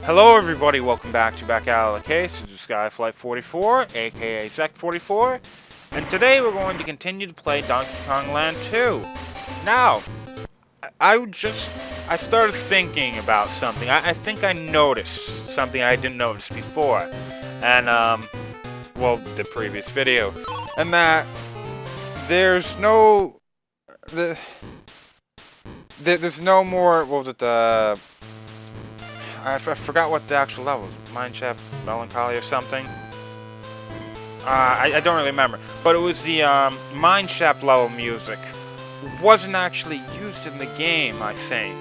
Hello everybody, welcome back to Back Out of the Case. This is Skyflight44, aka Zek44, and today we're going to continue to play Donkey Kong Land 2. Now, I started thinking about something. I think I noticed something I didn't notice before, and, well, the previous video, and that there's no, there's no more, what was it, I forgot what the actual level was. Mineshaft, Melancholy, or something. I don't really remember. But it was the Mineshaft level music. Wasn't actually used in the game, I think.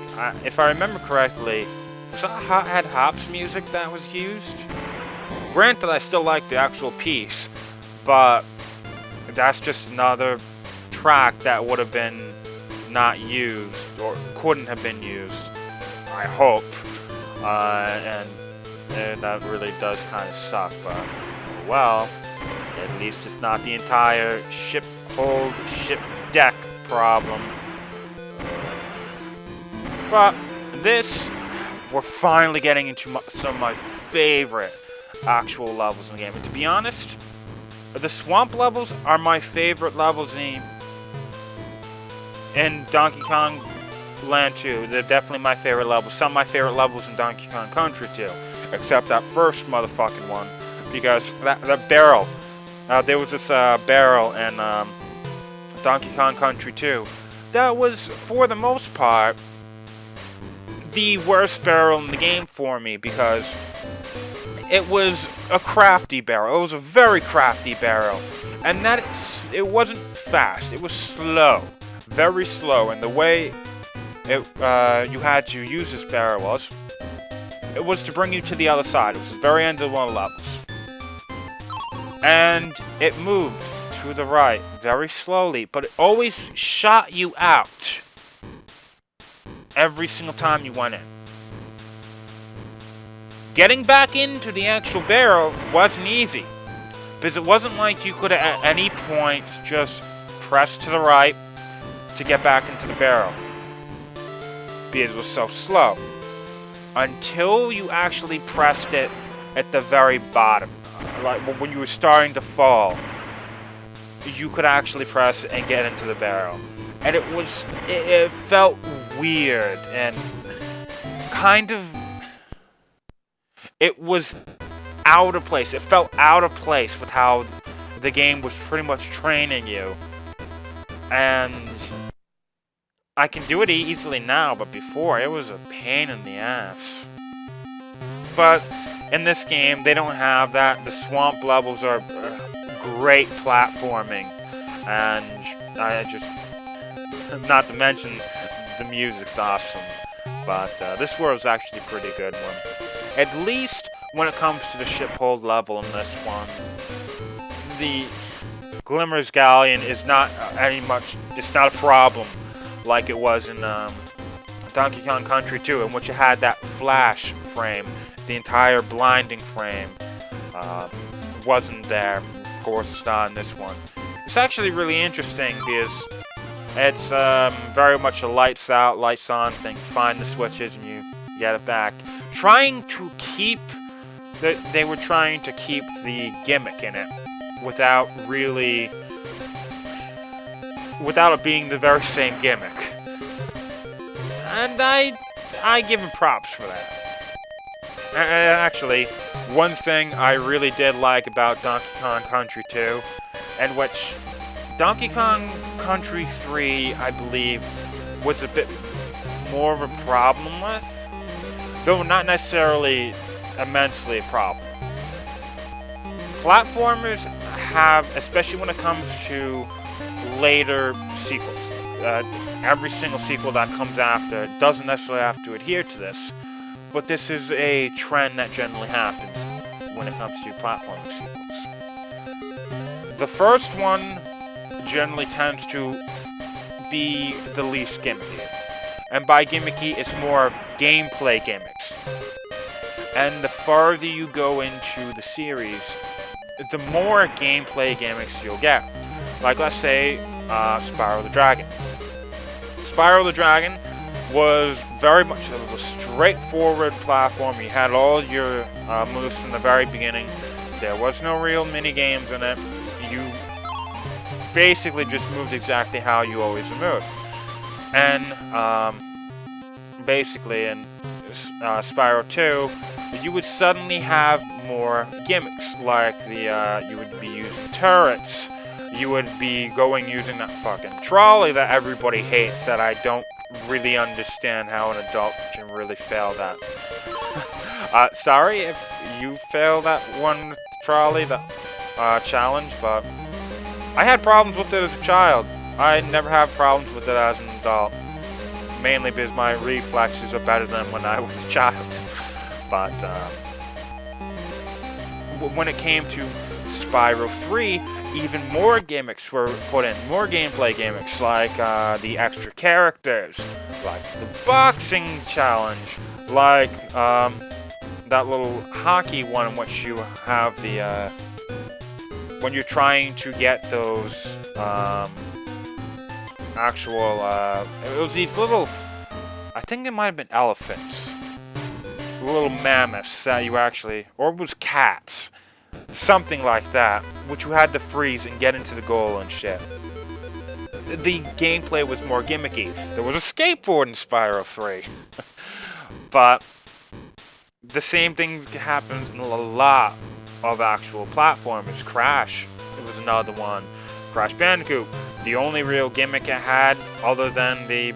If I remember correctly, was that Head Hop's music that was used? Granted, I still like the actual piece, but that's just another track that would have been not used, or couldn't have been used. I hope. And that really does kind of suck, but well, at least it's not the entire ship deck problem. But this, we're finally getting into some of my favorite actual levels in the game. And to be honest, the swamp levels are my favorite levels in Donkey Kong Land 2. They're definitely my favorite levels. Some of my favorite levels in Donkey Kong Country 2. Except that first motherfucking one. Because that barrel. There was this barrel in Donkey Kong Country 2. That was, for the most part, the worst barrel in the game for me. Because it was a crafty barrel. It was a very crafty barrel. And it wasn't fast. It was slow. Very slow. And the way you had to use this barrel was to bring you to the other side. It was the very end of one of the levels. And it moved to the right very slowly, but it always shot you out every single time you went in. Getting back into the actual barrel wasn't easy, because it wasn't like you could at any point just press to the right to get back into the barrel. Because it was so slow. Until you actually pressed it at the very bottom. Like when you were starting to fall, you could actually press it and get into the barrel. And it felt weird and kind of, it was out of place. It felt out of place with how the game was pretty much training you. And I can do it easily now, but before, it was a pain in the ass. But in this game, they don't have that. The swamp levels are great platforming. And not to mention, the music's awesome. But this world's actually a pretty good one. At least when it comes to the ship-hold level in this one, the Glimmer's Galleon is not it's not a problem like it was in Donkey Kong Country 2, in which it had that flash frame. The entire blinding frame wasn't there. Of course, it's not in this one. It's actually really interesting because it's very much a lights out, lights on thing. You find the switches and you get it back. They were trying to keep the gimmick in it without it being the very same gimmick. And I give him props for that. Actually, one thing I really did like about Donkey Kong Country 2, and which Donkey Kong Country 3, I believe, was a bit more of a problem with, though not necessarily immensely a problem. Platformers have, especially when it comes to later sequels. Every single sequel that comes after doesn't necessarily have to adhere to this, but this is a trend that generally happens when it comes to platforming sequels. The first one generally tends to be the least gimmicky, and by gimmicky, it's more gameplay gimmicks. And the farther you go into the series, the more gameplay gimmicks you'll get. Like, let's say, Spyro the Dragon. Spyro the Dragon was very much a straightforward platform. You had all your moves from the very beginning. There was no real mini games in it. You basically just moved exactly how you always moved. And basically in Spyro 2, you would suddenly have more gimmicks, like you would be using turrets. You would be going using that fucking trolley that everybody hates, that I don't really understand how an adult can really fail that. Sorry if you fail that one trolley, that challenge, but I had problems with it as a child. I never have problems with it as an adult. Mainly because my reflexes are better than when I was a child. But when it came to Spyro 3, even more gimmicks were put in. More gameplay gimmicks, like the extra characters, like the boxing challenge, like that little hockey one in which you have the when you're trying to get those actual it was these little, I think it might have been elephants, little mammoths that you actually, or it was cats, something like that, which you had to freeze and get into the goal and shit. The gameplay was more gimmicky. There was a skateboard in Spyro 3. But the same thing happens in a lot of actual platformers. Crash, it was another one. Crash Bandicoot, the only real gimmick it had, other than the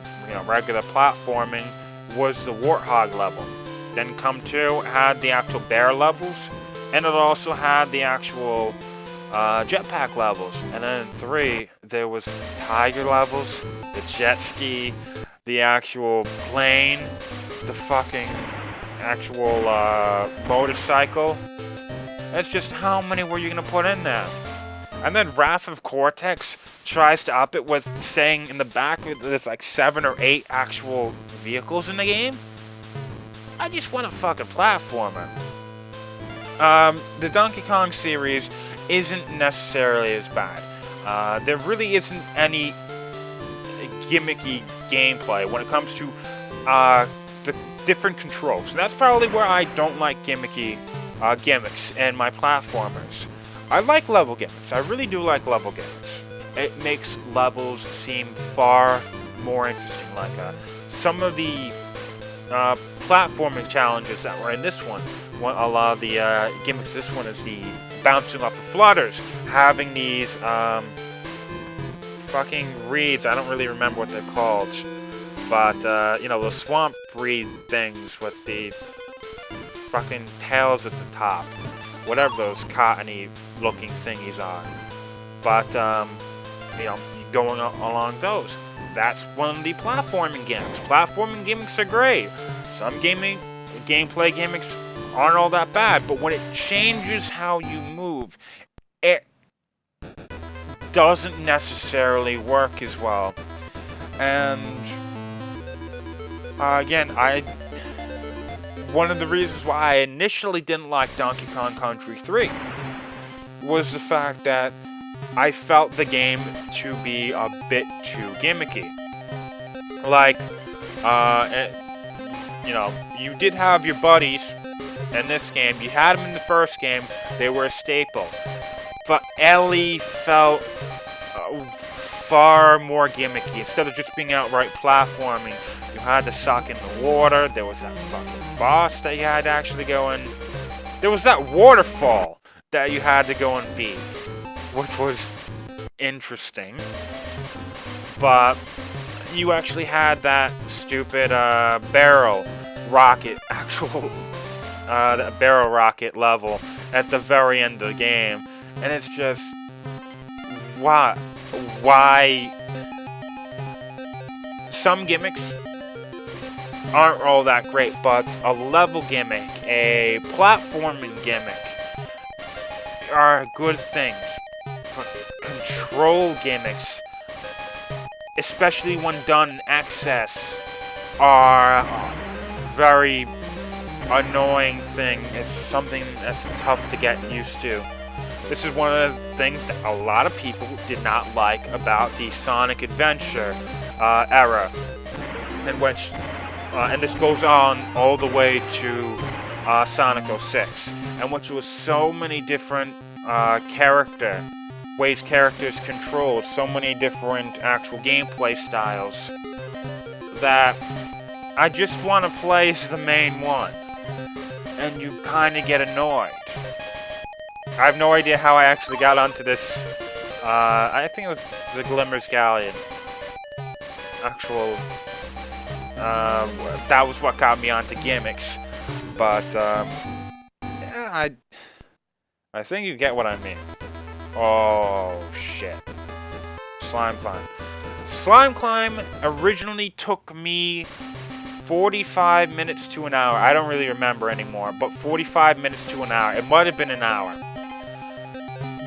regular platforming, was the Warthog level. Then Come 2 had the actual bear levels, and it also had the actual jetpack levels. And then in 3, there was tiger levels, the jet ski, the actual plane, the fucking actual motorcycle. It's just, how many were you gonna put in there? And then Wrath of Cortex tries to up it with saying in the back there's like 7 or 8 actual vehicles in the game. I just want a fucking platformer. The Donkey Kong series isn't necessarily as bad. There really isn't any gimmicky gameplay when it comes to the different controls. And that's probably where I don't like gimmicky gimmicks in my platformers. I like level gimmicks. I really do like level gimmicks. It makes levels seem far more interesting. Like some of the platforming challenges that were in this one. A lot of the gimmicks. This one is the bouncing off of flutters, having these fucking reeds. I don't really remember what they're called, but those swamp reed things with the fucking tails at the top. Whatever those cottony looking thingies are. But, going along those. That's one of the platforming gimmicks. Platforming gimmicks are great. Some gameplay gimmicks aren't all that bad, but when it changes how you move, it doesn't necessarily work as well. And, again, one of the reasons why I initially didn't like Donkey Kong Country 3 was the fact that I felt the game to be a bit too gimmicky. Like, you did have your buddies in this game. You had them in the first game. They were a staple. But Ellie felt far more gimmicky. Instead of just being outright platforming, you had to suck in the water. There was that fucking boss that you had to actually go in. There was that waterfall that you had to go and beat, which was interesting. But you actually had that stupid barrel rocket, that barrel rocket level at the very end of the game. And it's just, why? Some gimmicks aren't all that great, but a level gimmick, a platforming gimmick are good things. Control gimmicks, especially when done in excess, are a very annoying thing. It's something that's tough to get used to. This is one of the things that a lot of people did not like about the Sonic Adventure era. in which, and this goes on all the way to Sonic 06, in which there was so many different ways characters controlled, so many different actual gameplay styles, that I just want to play as the main one, and you kind of get annoyed. I have no idea how I actually got onto this. I think it was the Glimmer's Galleon. That was what got me onto gimmicks. But yeah, I think you get what I mean. Oh shit! Slime Climb. Slime Climb originally took me 45 minutes to an hour. I don't really remember anymore, but 45 minutes to an hour. It might have been an hour.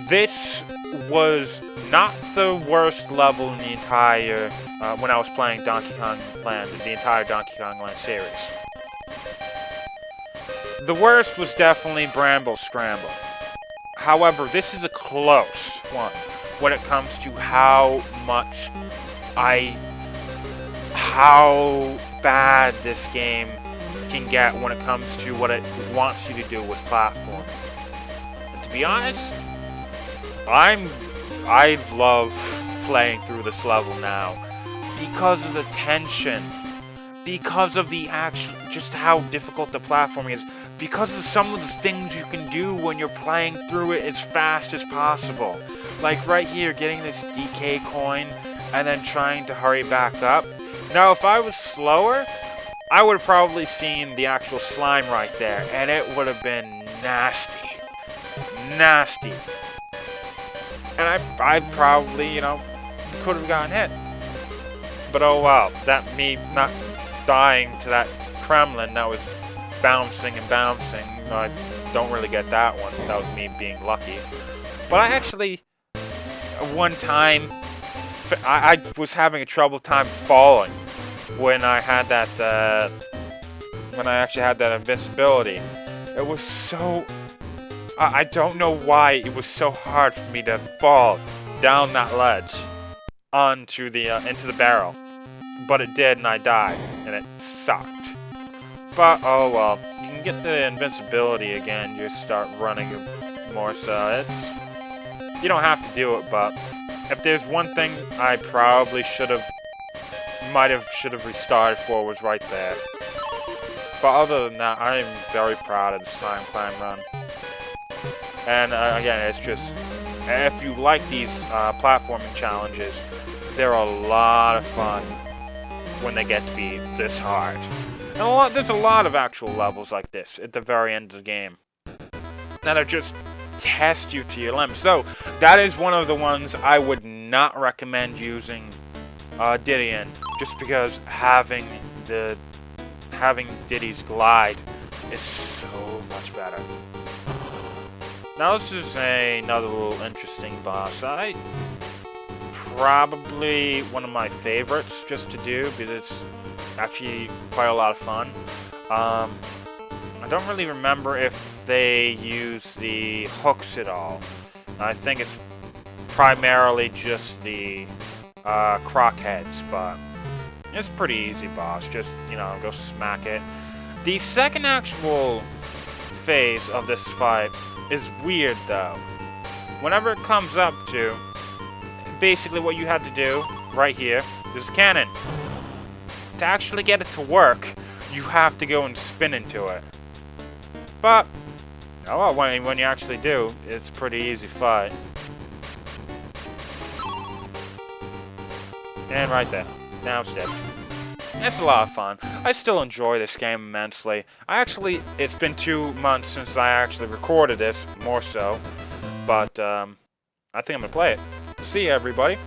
This was not the worst level in the entire, when I was playing Donkey Kong Land, the entire Donkey Kong Land series. The worst was definitely Bramble Scramble. However, this is a close one when it comes to how bad this game can get when it comes to what it wants you to do with platforming. And to be honest, I love playing through this level now because of the tension, because of the just how difficult the platforming is, because of some of the things you can do when you're playing through it as fast as possible. Like right here, getting this DK coin and then trying to hurry back up. Now, if I was slower, I would have probably seen the actual slime right there, and it would have been nasty. Nasty. And I probably, could have gotten hit. But oh well, that me not dying to that Kremlin that was bouncing and bouncing, I don't really get that one. That was me being lucky. But I actually, one time, I was having a trouble time falling when I had that, when I actually had that invincibility. It was so, I don't know why it was so hard for me to fall down that ledge onto the, into the barrel. But it did, and I died, and it sucked. But, oh well, you can get the invincibility again, just start running more, so it's, you don't have to do it, but if there's one thing I probably should have restarted for, was right there. But other than that, I am very proud of the Slime Climb run. And again, it's just, if you like these platforming challenges, they're a lot of fun when they get to be this hard. And there's a lot of actual levels like this at the very end of the game that'll just test you to your limits. So that is one of the ones I would not recommend using Diddy in, just because having Diddy's glide is so much better. Now this is another little interesting boss. Probably one of my favorites just to do, because it's actually quite a lot of fun. I don't really remember if they use the hooks at all. I think it's primarily just the croc heads, but it's a pretty easy boss. Just, go smack it. The second actual phase of this fight is weird, though. Whenever it comes up to, basically what you have to do, right here, is cannon. To actually get it to work, you have to go and spin into it. But, oh well, when you actually do, it's a pretty easy fight. And right there. Now it's dead. It's a lot of fun. I still enjoy this game immensely. It's been 2 months since I actually recorded this, more so. But, I think I'm gonna play it. See ya, everybody.